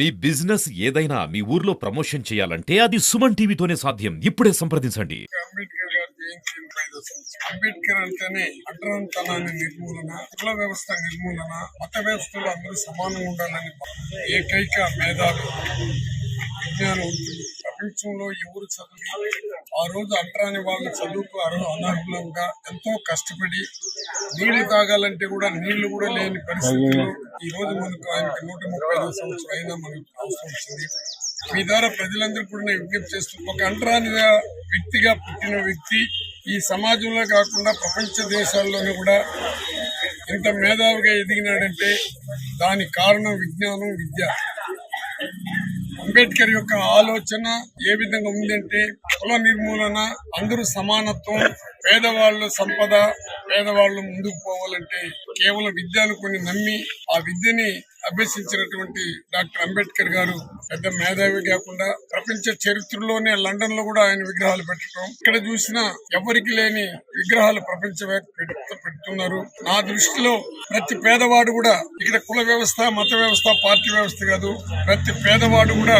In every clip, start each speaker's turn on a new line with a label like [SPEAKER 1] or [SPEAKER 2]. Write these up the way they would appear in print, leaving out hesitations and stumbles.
[SPEAKER 1] మీ business ఏదైనా మీ ఊర్లో promotion చేయాలంటే అది సుమన్ టీవీతోనే సాధ్యం. ఇప్పుడే సంప్రదించండి.
[SPEAKER 2] అంబేద్కర్ గారి జయంతి 5వ సంవత్సరం. అంబేద్కర్ అంటేనే అంటరానితనాన్ని నిర్మూలన, కుల వ్యవస్థ నిర్మూలన, మత వ్యవస్థలో అందరూ సమానంగా ఉండాలని ఏకైక మేధావి విజ్ఞానవంతులు. ప్రపంచంలో ఎవరు చదువు ఆ రోజు అంటరాని వాళ్ళు చదువుకు అనర్హులంగా ఎంతో కష్టపడి నీళ్లు తాగాలంటే కూడా నీళ్లు కూడా లేని పరిస్థితుల్లో ఈ రోజు మనకు ఆయనకి 135వ సంవత్సరం అయినా మనకు అవసరం వచ్చింది. మీ ద్వారా ప్రజలందరూ కూడా నేను విజ్ఞప్తి చేస్తున్నాను. ఒక అంటరాని వ్యక్తిగా పుట్టిన వ్యక్తి ఈ సమాజంలో కాకుండా ప్రపంచ దేశాల్లోనూ కూడా ఇంత మేధావిగా ఎదిగినాడంటే దానికి కారణం విజ్ఞానం, విద్య. అంబేద్కర్ యొక్క ఆలోచన ఏ విధంగా ఉందంటే కుల నిర్మూలన, అందరూ సమానత్వం, పేదవాళ్ళు సంపద, పేదవాళ్ళు ముందుకు పోవాలంటే కేవలం విద్యను కొన్ని నమ్మి ఆ విద్యని అభ్యసించినటువంటి డాక్టర్ అంబేద్కర్ గారు పెద్ద మేధావి కాకుండా ప్రపంచ చరిత్రలోనే లండన్ లో కూడా ఆయన విగ్రహాలు పెట్టడం, ఇక్కడ చూసినా ఎవరికి లేని విగ్రహాలు ప్రపంచ పెడుతున్నారు. నా దృష్టిలో ప్రతి పేదవాడు కూడా ఇక్కడ కుల వ్యవస్థ, మత వ్యవస్థ, పార్టీ వ్యవస్థ కాదు, ప్రతి పేదవాడు కూడా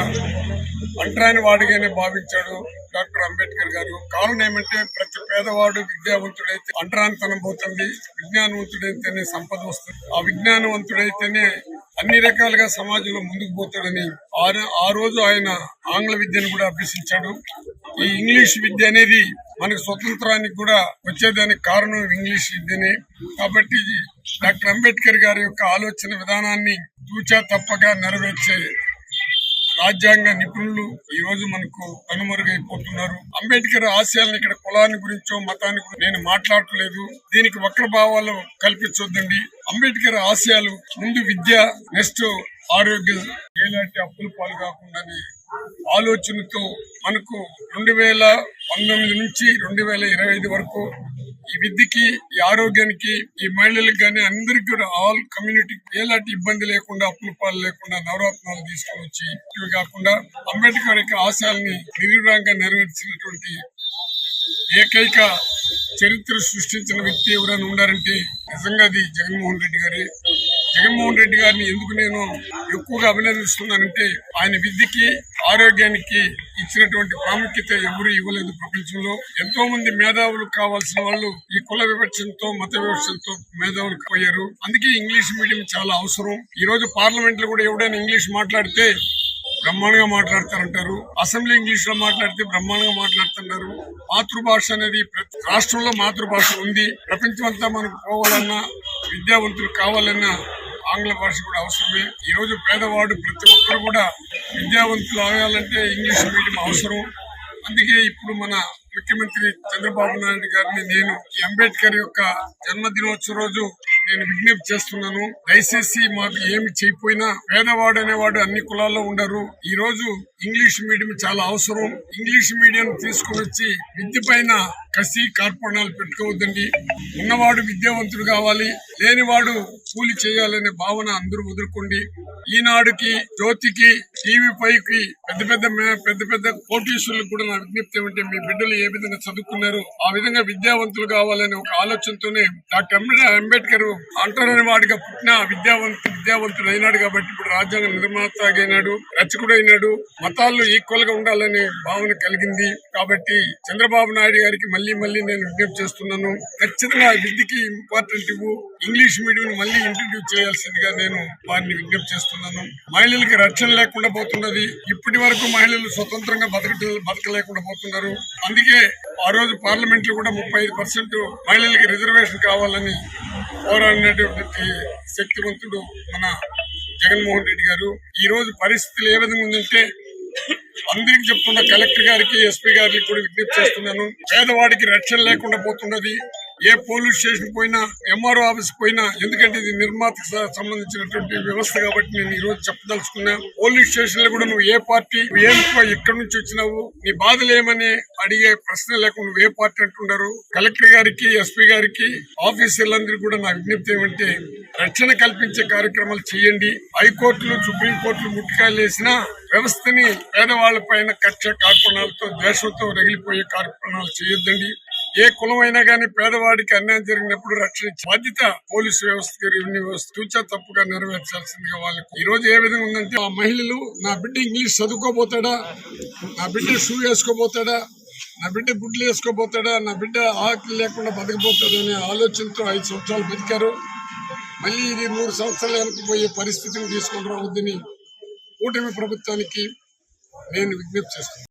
[SPEAKER 2] అంటరాని వాడిగానే భావించాడు డాక్టర్ అంబేద్కర్ గారు. కారణం ఏమంటే ప్రతి పేదవాడు విద్యావంతుడైతే అంటరానితనం పోతుంది, విజ్ఞానవంతుడైతేనే సంపద వస్తుంది, ఆ విజ్ఞానవంతుడైతేనే అన్ని రకాలుగా సమాజంలో ముందుకు పోతాడని ఆ రోజు ఆయన ఆంగ్ల విద్యను కూడా అభ్యసించాడు. ఈ ఇంగ్లీష్ విద్య అనేది మనకు స్వతంత్రానికి కూడా వచ్చేదానికి కారణం ఇంగ్లీష్ విద్యనే. కాబట్టి డాక్టర్ అంబేద్కర్ గారి యొక్క ఆలోచన విధానాన్ని తూచా తప్పగా నెరవేర్చే రాజ్యాంగ నిపుణులు ఈ రోజు మనకు కనుమరుగైపోతున్నారు. అంబేద్కర్ ఆశయాలను ఇక్కడ కులాన్ని గురించో మతాన్ని గురించి నేను మాట్లాడలేదు. దీనికి వక్రభావాలు కల్పించొద్దండి. అంబేద్కర్ ఆశయాలు ముందు విద్య, నెక్స్ట్ ఆరోగ్యం, ఎలాంటి అప్పుల పాలు కాకుండా ఆలోచనతో మనకు 2019 నుంచి 2025 వరకు ఈ విద్యకి, ఈ ఆరోగ్యానికి, ఈ మహిళలకు గానీ అందరికీ కూడా ఆల్ కమ్యూనిటీ ఎలాంటి ఇబ్బంది లేకుండా, అప్పుల పాలు లేకుండా నవరత్నాలు తీసుకొని వచ్చి ఇవి కాకుండా అంబేద్కర్ యొక్క ఆశయాల్ని నిర్విరాంగా నెరవేర్చినటువంటి ఏకైక చరిత్ర సృష్టించిన వ్యక్తి ఎవరైనా ఉన్నారంటే నిజంగా అది జగన్మోహన్ రెడ్డి గారి. జగన్మోహన్ రెడ్డి గారిని ఎందుకు నేను ఎక్కువగా అభినందిస్తున్నానంటే ఆయన విద్యకి, ఆరోగ్యానికి ఇచ్చినటువంటి ప్రాముఖ్యత ఎవరు ఇవ్వలేదు ప్రపంచంలో. ఎంతో మంది మేధావులు కావాల్సిన వాళ్ళు ఈ కుల వివక్షతో, మత వివక్షతో మేధావులు పోయారు. అందుకే ఇంగ్లీష్ మీడియం చాలా అవసరం. ఈ రోజు పార్లమెంట్ లో కూడా ఎవడైనా ఇంగ్లీష్ మాట్లాడితే బ్రహ్మాండంగా మాట్లాడతారంటారు, అసెంబ్లీ ఇంగ్లీష్ లో మాట్లాడితే బ్రహ్మాండంగా మాట్లాడుతున్నారు. మాతృభాష అనేది ప్రతి రాష్ట్రంలో మాతృభాష ఉంది. ప్రపంచం అంతా మనకు పోవాలన్నా, విద్యావంతులు కావాలన్నా ఆంగ్ల భాష కూడా అవసరమే. ఈ రోజు పేదవాడు ప్రతి ఒక్కరు కూడా విద్యావంతులు అవ్వాలంటే ఇంగ్లీష్ మీడియం అవసరం. అందుకే ఇప్పుడు మన ముఖ్యమంత్రి చంద్రబాబు నాయుడు గారిని నేను ఈ అంబేద్కర్ యొక్క జన్మదినోత్సవ రోజు నేను విజ్ఞప్తి చేస్తున్నాను. దయచేసి మాకు ఏమి చేయకపోయినా పేదవాడు అనేవాడు అన్ని కులాల్లో ఉండరు. ఈ రోజు ఇంగ్లీష్ మీడియం చాలా అవసరం. ఇంగ్లీష్ మీడియం తీసుకుని వచ్చి విద్య పైన కసి కార్పణాలు పెట్టుకోవద్దండి. ఉన్నవాడు విద్యావంతుడు కావాలి, లేనివాడు కూలి చేయాలనే భావన అందరూ వదులుకోండి. ఈనాడుకి, జ్యోతికి, టీవీ పైకి పెద్ద పెద్ద కోటీశ్వరులకు కూడా నా విజ్ఞప్తి ఏమంటే మీ బిడ్డలు ఏ విధంగా చదువుకున్నారు ఆ విధంగా విద్యావంతులు కావాలనే ఒక ఆలోచనతోనే డాక్టర్ అంబేద్కర్ అంటరాని వాడిగా పుట్టిన విద్యావంతుడు అయినాడు. కాబట్టి ఇప్పుడు రాజ్యాంగ నిర్మాత అయినాడు, రచకుడు అయినాడు. మతాల్లో ఈక్వల్ గా ఉండాలనే భావన కలిగింది. కాబట్టి చంద్రబాబు నాయుడు గారికి మళ్ళీ నేను విజ్ఞప్తి చేస్తున్నాను. ఖచ్చితంగా విద్యకి ఇంపార్టెంట్ ఇవ్వు. ఇంగ్లీష్ మీడియం మళ్ళీ ఇంట్రడ్యూస్ చేయాల్సిందిగా నేను వారిని విజ్ఞప్తి చేస్తున్నాను. మహిళలకి రక్షణ లేకుండా పోతున్నది. ఇప్పటి వరకు మహిళలు స్వతంత్రంగా బతకలేకుండా పోతున్నారు. అందుకే ఆ రోజు పార్లమెంట్ లో కూడా 35% మహిళలకి రిజర్వేషన్ కావాలని పోరాడినటువంటి శక్తివంతుడు మన జగన్మోహన్ రెడ్డి గారు. ఈ రోజు పరిస్థితులు ఏ విధంగా ఉందంటే అందరికి చెప్తున్న కలెక్టర్ గారికి, ఎస్పీ గారికి కూడా విజ్ఞప్తి చేస్తున్నాను. పేదవాడికి రక్షణ లేకుండా పోతున్నది. ఏ పోలీస్ స్టేషన్ పోయినా, ఎంఆర్ఓ ఆఫీస్ పోయినా, ఎందుకంటే ఇది నిర్మాతకు సంబంధించినటువంటి వ్యవస్థ కాబట్టి నేను ఈ రోజు చెప్పదలుచుకున్నా. పోలీస్ స్టేషన్ లో కూడా నువ్వు ఏ పార్టీ, ఎక్కడి నుంచి వచ్చినావు, నీ బాధలు ఏమని అడిగే ప్రశ్న లేకుండా నువ్వు ఏ పార్టీ అంటున్నారు. కలెక్టర్ గారికి, ఎస్పీ గారికి, ఆఫీసర్లందరికీ కూడా నా విజ్ఞప్తి ఏమంటే రక్షణ కల్పించే కార్యక్రమాలు చేయండి. హైకోర్టులు, సుప్రీంకోర్టులు ముట్టికాయలు వేసిన వ్యవస్థని పేదవాళ్ల పైన కక్ష కార్పణాలతో, ద్వేషంతో రగిలిపోయే కార్యక్రమాలు చేయొద్దండి. ఏ కులమైనా గానీ పేదవాడికి అన్యాయం జరిగినప్పుడు రక్షించే బాధ్యత పోలీసు వ్యవస్థకి, రెవెన్యూ వ్యవస్థ తూచా తప్పుగా నెరవేర్చాల్సిందిగా వాళ్ళకు. ఈ రోజు ఏ విధంగా ఉందంటే ఆ మహిళలు నా బిడ్డ ఇంగ్లీష్ చదువుకోబోతాడా, నా బిడ్డ షూ వేసుకోబోతాడా, నా బిడ్డ గుడ్లు వేసుకోబోతాడా, నా బిడ్డ ఆకలి లేకుండా బతకపోతాడా అనే ఆలోచనతో 5 సంవత్సరాలు బతికారు. మళ్ళీ ఇది 100 సంవత్సరాలు వెనకపోయే పరిస్థితిని తీసుకొని రావద్దని కూటమి ప్రభుత్వానికి నేను విజ్ఞప్తి చేస్తున్నాను.